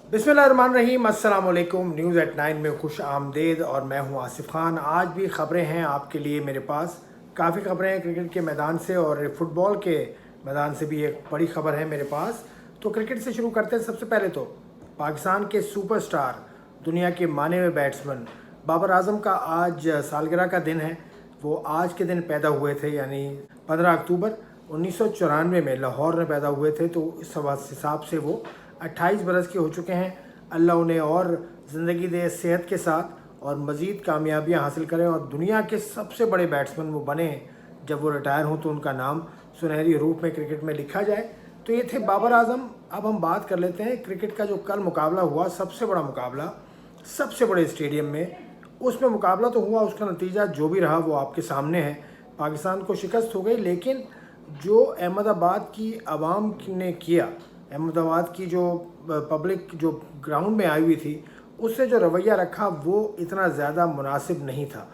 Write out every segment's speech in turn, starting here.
बिस्मिल्लाहिर्रहमानिर्रहीम, अस्सलाम वालेकुम। न्यूज़ एट 9 में खुश आमदेद और मैं हूं आसिफ खान। आज भी ख़बरें हैं आपके लिए मेरे पास, काफ़ी ख़बरें हैं क्रिकेट के मैदान से और फुटबॉल के मैदान से भी एक बड़ी ख़बर है मेरे पास। तो क्रिकेट से शुरू करते हैं। सबसे पहले तो पाकिस्तान के सुपरस्टार, दुनिया के माने हुए बैट्समैन बाबर आजम का आज सालगिरह का दिन है। वो आज के दिन पैदा हुए थे, यानी 15 अक्टूबर 1994 में लाहौर में पैदा हुए थे। तो इस हिसाब से वो 28 बरस के हो चुके हैं। अल्लाह उन्हें और ज़िंदगी दे सेहत के साथ और मज़ीद कामयाबियाँ हासिल करें और दुनिया के सबसे बड़े बैट्समैन वो बने। जब वो रिटायर हों तो उनका नाम सुनहरी रूप में क्रिकेट में लिखा जाए। तो ये थे बाबर आजम। अब हम बात कर लेते हैं क्रिकेट का जो कल मुकाबला हुआ, सबसे बड़ा मुकाबला, सबसे बड़े स्टेडियम में। उसमें मुकाबला तो हुआ, उसका नतीजा जो भी रहा वो आपके सामने है। पाकिस्तान को शिकस्त हो गई, लेकिन जो अहमदाबाद की आवाम ने किया, अहमदाबाद की जो पब्लिक जो ग्राउंड में आई हुई थी, उससे जो रवैया रखा वो इतना ज़्यादा मुनासिब नहीं था।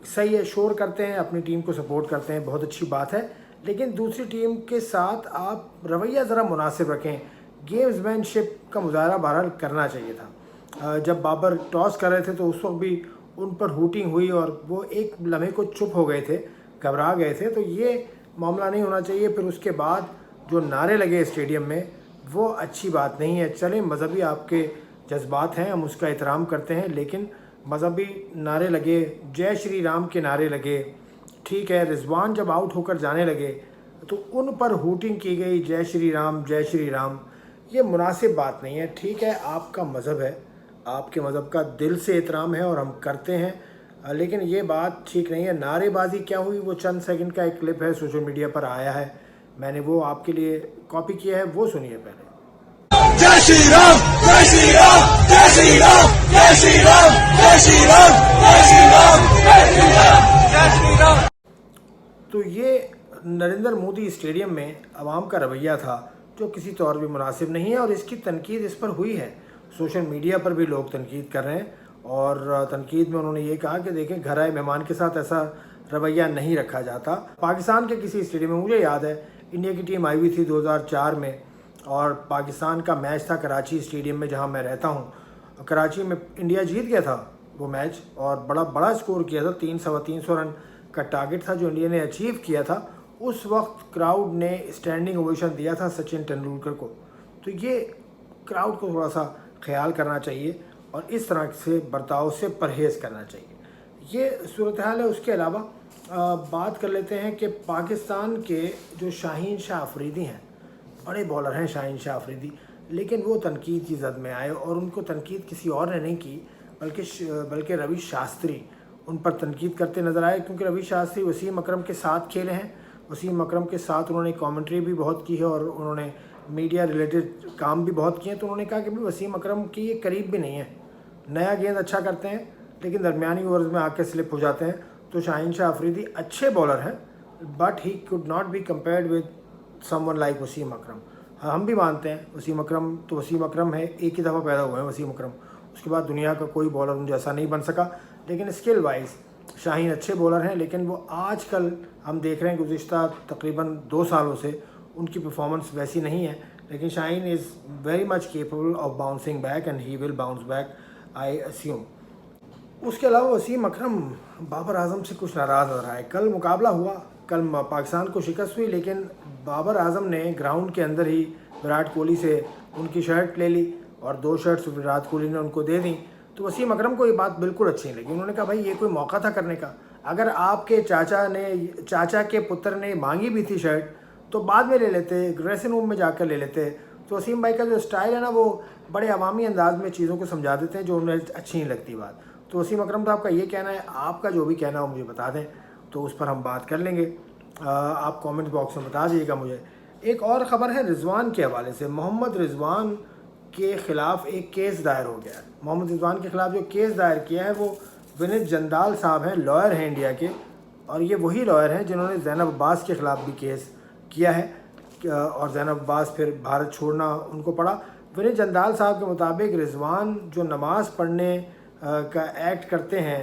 सही है, शोर करते हैं, अपनी टीम को सपोर्ट करते हैं, बहुत अच्छी बात है, लेकिन दूसरी टीम के साथ आप रवैया ज़रा मुनासिब रखें। गेम्समैनशिप का मुजाहरा बहरहाल करना चाहिए था। जब बाबर टॉस कर रहे थे तो उस वक्त भी उन पर हूटिंग हुई और वो एक लम्हे को चुप हो गए थे, घबरा गए थे। तो ये मामला नहीं होना चाहिए। फिर उसके बाद जो नारे लगे स्टेडियम में, वो अच्छी बात नहीं है। चलें, मजहबी आपके जज्बात हैं, हम उसका एहतराम करते हैं, लेकिन मजहबी नारे लगे, जय श्री राम के नारे लगे, ठीक है। रिजवान जब आउट होकर जाने लगे तो उन पर हूटिंग की गई, जय श्री राम जय श्री राम। ये मुनासिब बात नहीं है। ठीक है, आपका मज़हब है, आपके मज़हब का दिल से एहतराम है और हम करते हैं, लेकिन ये बात ठीक नहीं है। नारेबाजी क्या हुई, वो चंद सेकंड का एक क्लिप है, सोशल मीडिया पर आया है, मैंने वो आपके लिए कॉपी किया है, वो सुनिए पहले। जय श्री राम जय श्री राम जय श्री राम जय श्री राम जय श्री राम जय श्री राम जय श्री राम जय श्री राम। तो ये नरेंद्र मोदी स्टेडियम में आवाम का रवैया था जो किसी तौर भी मुनासिब नहीं है और इसकी तनकीद इस पर हुई है। सोशल मीडिया पर भी लोग तनकीद कर रहे हैं और तनकीद में उन्होंने ये कहा कि देखें, घर आए मेहमान के साथ ऐसा रवैया नहीं रखा जाता। पाकिस्तान के किसी स्टेडियम में, मुझे याद है, इंडिया की टीम आई हुई थी 2004 में और पाकिस्तान का मैच था कराची स्टेडियम में जहां मैं रहता हूं। कराची में इंडिया जीत गया था वो मैच और बड़ा स्कोर किया था, 300 रन का टारगेट था जो इंडिया ने अचीव किया था। उस वक्त क्राउड ने स्टैंडिंग ओवेशन दिया था सचिन तेंदुलकर को। तो ये क्राउड को थोड़ा सा ख्याल करना चाहिए और इस तरह से बर्ताव से परहेज़ करना चाहिए। ये सूरत हाल है। उसके अलावा बात कर लेते हैं कि पाकिस्तान के जो शाहीन शाह अफरीदी हैं, बड़े बॉलर हैं शाहीन शाह अफरीदी, लेकिन वो तनकीद की जद में आए और उनको तनकीद किसी और ने नहीं की, बल्कि रवि शास्त्री उन पर तनकीद करते नज़र आए। क्योंकि रवि शास्त्री वसीम अकरम के साथ खेले हैं, वसीम अकरम के साथ उन्होंने कमेंट्री भी बहुत की है और उन्होंने मीडिया रिलेटेड काम भी बहुत किए हैं। तो उन्होंने कहा कि भाई वसीम अकरम की ये करीब भी नहीं है, नया गेंद अच्छा करते हैं लेकिन दरमियानी ओवर्स में आके स्लिप हो जाते हैं। तो शाहीन शाह अफरीदी अच्छे बॉलर हैं, but he could not be compared with someone like Wasim Akram. हम भी मानते हैं वसीम अकरम तो वसीम अकरम है, एक ही दफ़ा पैदा हुए हैं वसीम अकरम, उसके बाद दुनिया का कोई बॉलर उन जैसा नहीं बन सका। लेकिन स्किल वाइज शाहीन अच्छे बॉलर हैं, लेकिन वो आजकल हम देख रहे हैं गुज़िश्ता तकरीबन 2 सालों से उनकी परफॉर्मेंस वैसी नहीं है। लेकिन Shaheen is very much capable of bouncing back and he will bounce back, I assume. उसके अलावा वसीम अकरम बाबर आजम से कुछ नाराज़ नजर आए। कल मुकाबला हुआ, कल पाकिस्तान को शिकस्त हुई, लेकिन बाबर आजम ने ग्राउंड के अंदर ही विराट कोहली से उनकी शर्ट ले ली और 2 शर्ट्स विराट कोहली ने उनको दे दी। तो वसीम अकरम को ये बात बिल्कुल अच्छी नहीं लगी। उन्होंने कहा भाई ये कोई मौका था करने का, अगर आपके चाचा के पुत्र ने मांगी भी थी शर्ट तो बाद में ले लेते, ड्रेसिंग रूम में जाकर ले लेते। तो वसीम भाई का जो स्टाइल है ना, वो बड़े अवामी अंदाज में चीज़ों को समझा देते हैं जो उन्हें अच्छी नहीं लगती बात। तो वसीम अकरम तो आपका ये कहना है, आपका जो भी कहना हो मुझे बता दें तो उस पर हम बात कर लेंगे। आप कमेंट बॉक्स में बता दीजिएगा मुझे। एक और ख़बर है रिजवान के हवाले से। मोहम्मद रिजवान के ख़िलाफ़ एक केस दायर हो गया है। मोहम्मद रिजवान के ख़िलाफ़ जो केस दायर किया है वो विनीत जंदाल साहब हैं, लॉयर हैं इंडिया के, और ये वही लॉयर हैं जिन्होंने ज़ैनब अब्बास के ख़िलाफ़ भी केस किया है और ज़ैनब अब्बास फिर भारत छोड़ना उनको पड़ा। विनीत जंदाल साहब के मुताबिक रिजवान जो नमाज़ पढ़ने का एक्ट करते हैं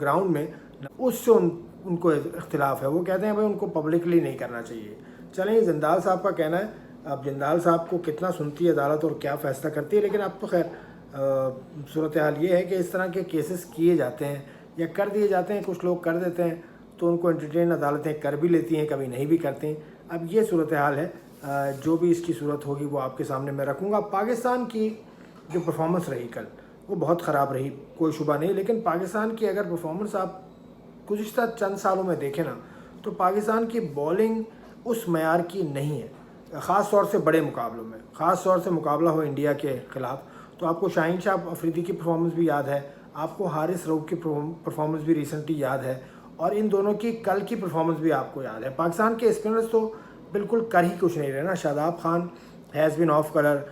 ग्राउंड में, उससे उनको इख्तिलाफ़ है। वो कहते हैं भाई उनको पब्लिकली नहीं करना चाहिए। चलें, जंदाल साहब का कहना है अब जिंदाल साहब को कितना सुनती है अदालत और क्या फ़ैसला करती है, लेकिन अब तो खैर सूरत हाल ये है कि इस तरह के केसेस किए जाते हैं या कर दिए जाते हैं, कुछ लोग कर देते हैं तो उनको एंटरटेन अदालतें कर भी लेती हैं, कभी नहीं भी करती हैं। अब ये सूरत हाल है, जो भी इसकी सूरत होगी वो आपके सामने मैं रखूँगा। पाकिस्तान की जो परफॉर्मेंस रही कल वो बहुत ख़राब रही, कोई शुबा नहीं, लेकिन पाकिस्तान की अगर परफॉर्मेंस आप गुज़िश्ता चंद सालों में देखें ना तो पाकिस्तान की बॉलिंग उस मयार की नहीं है, ख़ास तौर से बड़े मुकाबलों में। ख़ास तौर से मुकाबला हो इंडिया के ख़िलाफ़ तो आपको शाहीन शाह अफरीदी की परफॉर्मेंस भी याद है, आपको हारिस रऊफ़ की परफॉर्मेंस भी रिसेंटली याद है, और इन दोनों की कल की परफॉर्मेंस भी आपको याद है। पाकिस्तान के स्पिनर्स तो बिल्कुल कर ही कुछ नहीं रहे ना। Shadab Khan has been off colour,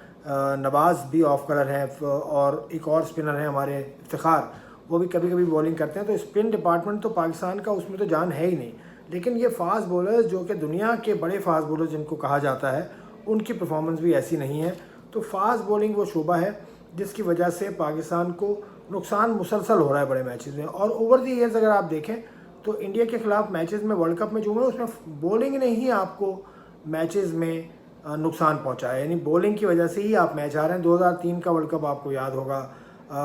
Nawaz भी ऑफ कलर हैं, और एक और स्पिनर हैं हमारे इफ्तिखार, वो भी कभी कभी बॉलिंग करते हैं। तो स्पिन डिपार्टमेंट तो पाकिस्तान का उसमें तो जान है ही नहीं। लेकिन ये फास्ट बॉलर्स जो कि दुनिया के बड़े फास्ट बॉलर जिनको कहा जाता है, उनकी परफॉर्मेंस भी ऐसी नहीं है। तो फास्ट बॉलिंग वो शोबा है जिसकी वजह से पाकिस्तान को नुकसान मुसलसल हो रहा है बड़े मैचेस में। और ओवर दी ईयर्स अगर आप देखें तो इंडिया के ख़िलाफ़ मैचेस में, वर्ल्ड कप में जो है उसमें बॉलिंग ने ही आपको मैचेस में नुकसान पहुंचाया, यानी बॉलिंग की वजह से ही आप मैच हारे हैं। 2003 का वर्ल्ड कप आपको याद होगा,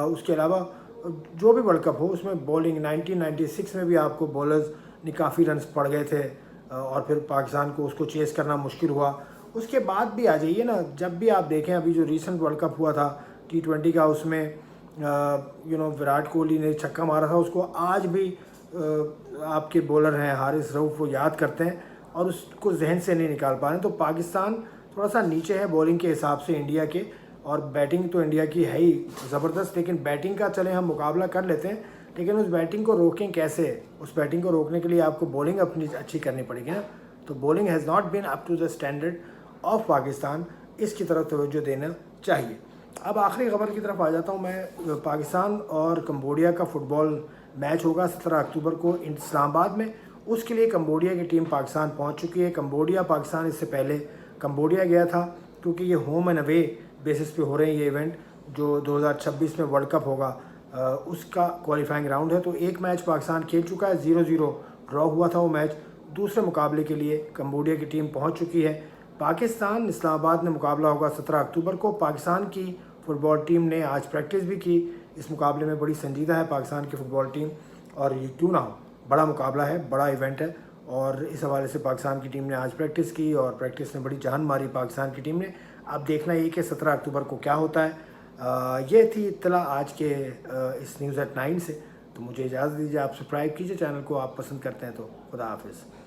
उसके अलावा जो भी वर्ल्ड कप हो उसमें बॉलिंग, 1996 में भी आपको बॉलर्स ने काफ़ी रन्स पड़ गए थे और फिर पाकिस्तान को उसको चेस करना मुश्किल हुआ। उसके बाद भी आ जाइए ना, जब भी आप देखें अभी जो रीसेंट वर्ल्ड कप हुआ था T20 का, उसमें विराट कोहली ने छक्का मारा था, उसको आज भी आपके बॉलर हैं हारिस रऊफ़ वो याद करते हैं और उसको जहन से नहीं निकाल पा रहे हैं। तो पाकिस्तान थोड़ा सा नीचे है बॉलिंग के हिसाब से इंडिया के, और बैटिंग तो इंडिया की है ही ज़बरदस्त, लेकिन बैटिंग का चले हम मुकाबला कर लेते हैं, लेकिन उस बैटिंग को रोकें कैसे? उस बैटिंग को रोकने के लिए आपको बॉलिंग अपनी अच्छी करनी पड़ेगी ना। तो bowling has not been up to the standard of Pakistan, इसकी तरफ तवज्जो देना चाहिए। अब आखिरी खबर की तरफ आ जाता हूँ मैं। पाकिस्तान और कंबोडिया का फुटबॉल मैच होगा 17 अक्टूबर को इस्लामाबाद में। उसके लिए कंबोडिया की टीम पाकिस्तान पहुंच चुकी है। कंबोडिया पाकिस्तान इससे पहले कंबोडिया गया था, क्योंकि ये होम एंड अवे बेसिस पे हो रहे हैं ये इवेंट, जो 2026 में वर्ल्ड कप होगा उसका क्वालिफाइंग राउंड है। तो एक मैच पाकिस्तान खेल चुका है, 0-0 ड्रॉ हुआ था वो मैच। दूसरे मुकाबले के लिए कंबोडिया की टीम पहुँच चुकी है। पाकिस्तान इस्लामाबाद में मुकाबला होगा 17 अक्टूबर को। पाकिस्तान की फ़ुटबॉल टीम ने आज प्रैक्टिस भी की। इस मुकाबले में बड़ी संजीदा है पाकिस्तान की फ़ुटबॉल टीम, और ये क्यों ना हो, बड़ा मुकाबला है, बड़ा इवेंट है, और इस हवाले से पाकिस्तान की टीम ने आज प्रैक्टिस की और प्रैक्टिस में बड़ी जान मारी पाकिस्तान की टीम ने। अब देखना ये कि 17 अक्टूबर को क्या होता है। ये थी इत्तला आज के इस न्यूज़ एट 9 से। तो मुझे इजाज़त दीजिए, आप सब्सक्राइब कीजिए चैनल को, आप पसंद करते हैं तो। खुदा हाफिज़।